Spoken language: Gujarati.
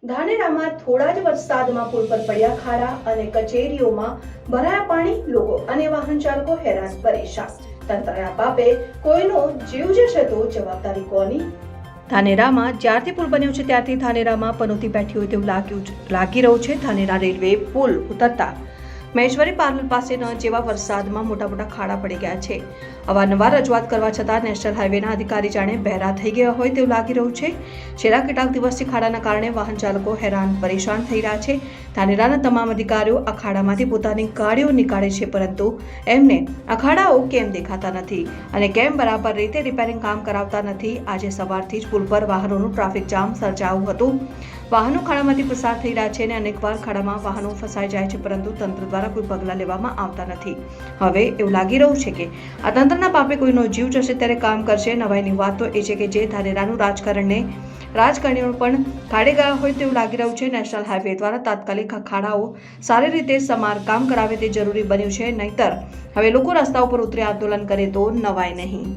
ધાનેરામાં થોડા જ વરસાદમાં પુલ પર પડ્યા ખાડા અને કચેરીઓમાં ભરાયા પાણી, લોકો અને વાહન ચાલકો હેરાન પરેશાન। તંત્રના પાપે કોઈનો જીવ જશે તો જવાબદારી કોની? ધાનેરામાં જ્યારથી પુલ બન્યો છે ત્યારથી ધાનેરામાં પનોતી બેઠી હોય તેવું લાગી રહ્યું છે। ધાનેરા રેલવે પુલ ઉતરતા મહેશ્વરી પાર્લર પાસે ન જેવા વરસાદમાં મોટા ખાડા પડી ગયા છે। અવારનવાર રજૂઆત કરવા છતાં નેશનલ હાઈવેના અધિકારી જાણે બહેરા થઈ ગયા હોય તેવું લાગી રહ્યું છે। છેલ્લા કેટલાક દિવસથી ખાડાના કારણે વાહન ચાલકો હેરાન પરેશાન થઈ રહ્યા છે। ધાનેરાના તમામ અધિકારીઓ આ ખાડામાંથી પોતાની ગાડીઓ નીકાળે છે, પરંતુ એમને આ ખાડાઓ કેમ દેખાતા નથી અને કેમ બરાબર રીતે રિપેરિંગ કામ કરાવતા નથી? આજે સવારથી જ પુલ પર વાહનોનું ટ્રાફિક જામ સર્જાયું હતું। વાહનો ખાડામાંથી પસાર થઈ રહ્યા છે અને અનેકવાર ખાડામાં વાહનો ફસાઈ જાય છે, પરંતુ તંત્ર દ્વારા કોઈ પગલાં લેવામાં આવતા નથી। હવે એવું લાગી રહ્યું છે કે આ તંત્રના પાપે કોઈનો જીવ જશે ત્યારે કામ કરશે। નવાઈની વાત તો એ છે કે જે ધાનેરાનું રાજકારણીઓ પણ ખાડે ગયા હોય તેવું લાગી રહ્યું છે। નેશનલ હાઈવે દ્વારા તાત્કાલિક આ ખાડાઓ સારી રીતે સમારકામ કરાવે તે જરૂરી બન્યું છે, નહીતર હવે લોકો રસ્તા ઉપર ઉતરી આંદોલન કરે તો નવાય નહીં।